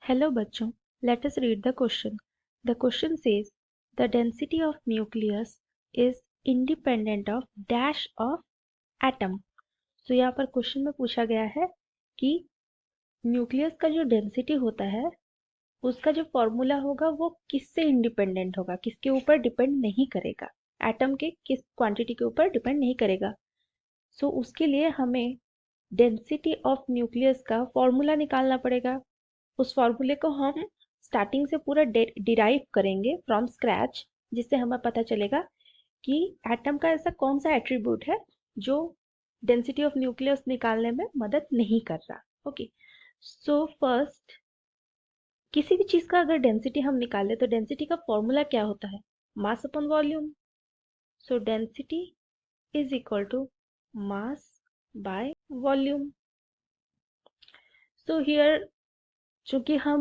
Hello बच्चों, let us read the question. The question says the density of nucleus is independent of dash of atom. तो यहाँ पर question में पूछा गया है कि न्यूक्लियस का जो डेंसिटी होता है उसका जो फॉर्मूला होगा वो किससे इंडिपेंडेंट होगा, किसके ऊपर डिपेंड नहीं करेगा, एटम के किस क्वांटिटी के ऊपर डिपेंड नहीं करेगा। सो उसके लिए हमें डेंसिटी ऑफ न्यूक्लियस का फॉर्मूला निकालना पड़ेगा। उस फॉर्मूले को हम स्टार्टिंग से पूरा डिराइव करेंगे फ्रॉम स्क्रैच, जिससे हमें पता चलेगा कि एटम का ऐसा कौन सा एट्रीब्यूट है जो डेंसिटी ऑफ न्यूक्लियस निकालने में मदद नहीं कर रहा। ओके, सो फर्स्ट किसी भी चीज का अगर डेंसिटी हम निकाले तो डेंसिटी का फॉर्मूला क्या होता है? Mass upon volume. So density is equal to mass by volume. So here चूंकि हम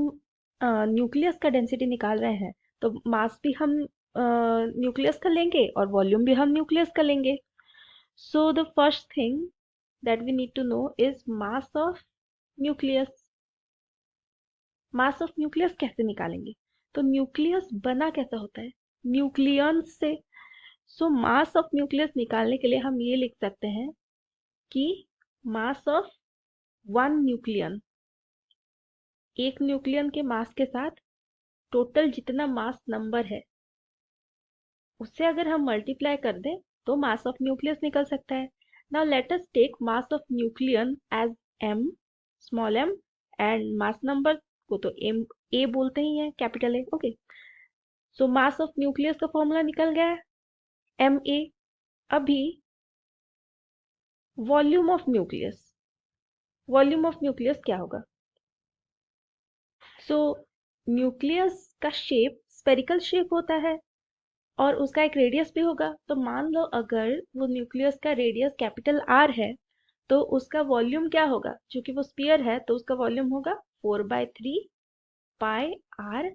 न्यूक्लियस का डेंसिटी निकाल रहे हैं तो मास भी हम न्यूक्लियस का लेंगे और वॉल्यूम भी हम न्यूक्लियस का लेंगे। So the first thing that we need to know is mass of nucleus. Mass of nucleus कैसे निकालेंगे? तो न्यूक्लियस बना कैसा होता है? न्यूक्लियंस से। सो मास ऑफ न्यूक्लियस निकालने के लिए हम ये लिख सकते हैं कि मास ऑफ वन न्यूक्लियन, एक न्यूक्लियन के मास के साथ टोटल जितना मास नंबर है उससे अगर हम मल्टीप्लाई कर दें तो मास ऑफ न्यूक्लियस निकल सकता है। Now let us take mass of nucleon as m, small m, and mass number को तो m a बोलते ही हैं, capital A। Okay, so mass of nucleus का फॉर्मूला निकल गया है ma। अभी volume of nucleus, volume of nucleus क्या होगा? सो न्यूक्लियस का शेप स्फेरिकल शेप होता है और उसका एक रेडियस भी होगा। तो मान लो अगर वो न्यूक्लियस का रेडियस कैपिटल R है तो उसका वॉल्यूम क्या होगा? क्योंकि वो स्फीयर है तो उसका वॉल्यूम होगा 4/3 पाई आर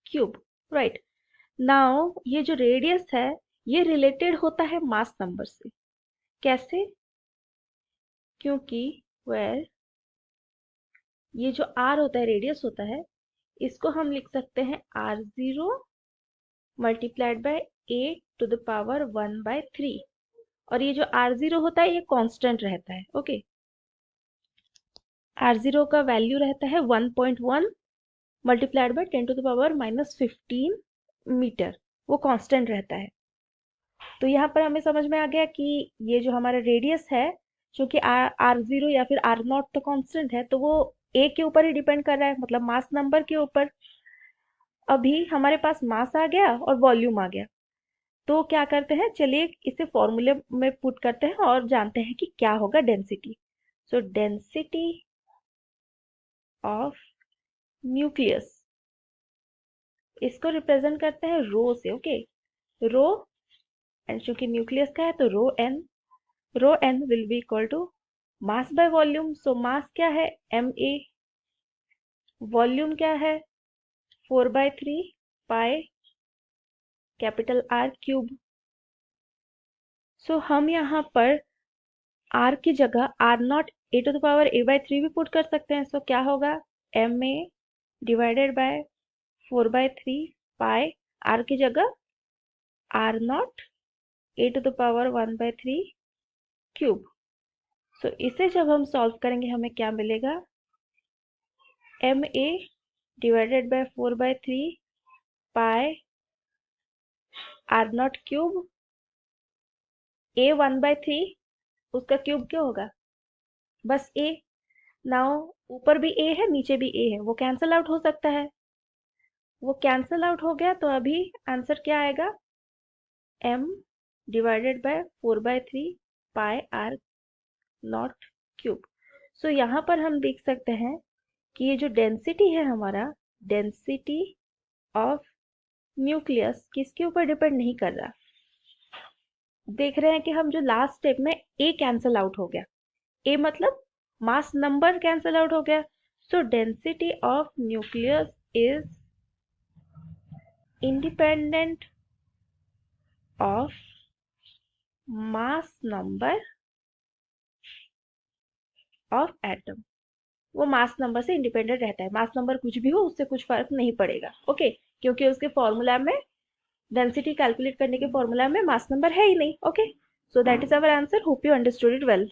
क्यूब। राइट, नाउ ये जो रेडियस है ये रिलेटेड होता है मास नंबर से। कैसे? क्योंकि वेर ये जो R होता है, रेडियस होता है, इसको हम लिख सकते हैं R0 multiplied by a to the power 1/3। और ये जो R0 होता है ये कांस्टेंट रहता है। ओके, R0 का वैल्यू रहता है 1.1 multiplied by 10 to the power -15 metre, वो कांस्टेंट रहता है। तो यहाँ पर हमें समझ में आ गया कि ये जो हमारा रेडियस है, क्योंकि R0 या फिर R0 तो कांस्टेंट है तो वो a के ऊपर ही डिपेंड कर रहा है, मतलब मास नंबर के ऊपर। अभी हमारे पास मास आ गया और वॉल्यूम आ गया, तो क्या करते हैं, चलिए इसे फॉर्मूले में पुट करते हैं और जानते हैं कि क्या होगा density. So density of nucleus, इसको रिप्रेजेंट करते हैं रो से। ओके, रो, एंड चूंकि न्यूक्लियस का है तो rho N will be equal to mass by volume. So mass क्या है? ma, वॉल्यूम क्या है? 4/3 pi capital R cube. So हम यहाँ पर R की जगह R0 a to the power a/3 भी पुट कर सकते हैं। सो क्या होगा? ma divided by 4/3 pi, R की जगह R0 a to the power 1/3 cube. So इसे जब हम सॉल्व करेंगे हमें क्या मिलेगा? ma divided by 4/3 pi R0 cube, a 1/3, उसका क्यूब क्या होगा? बस a। नाउ ऊपर भी a है नीचे भी a है, वो कैंसल आउट हो सकता है, वो कैंसल आउट हो गया तो अभी आंसर क्या आएगा? m divided by 4/3 pi R0 cube. So यहाँ पर हम देख सकते हैं कि ये जो डेंसिटी है हमारा, डेंसिटी ऑफ न्यूक्लियस किसके ऊपर डिपेंड नहीं कर रहा। देख रहे हैं कि हम जो लास्ट स्टेप में a कैंसल आउट हो गया, a मतलब मास नंबर कैंसल आउट हो गया। सो density of nucleus is independent of mass number of atom. वो मास नंबर से इंडिपेंडेंट रहता है। मास नंबर कुछ भी हो उससे कुछ फर्क नहीं पड़ेगा, ओके, क्योंकि उसके फॉर्मूला में, डेंसिटी कैलकुलेट करने के फॉर्मूला में मास नंबर है ही नहीं, okay. So that is our answer. Hope you understood it well.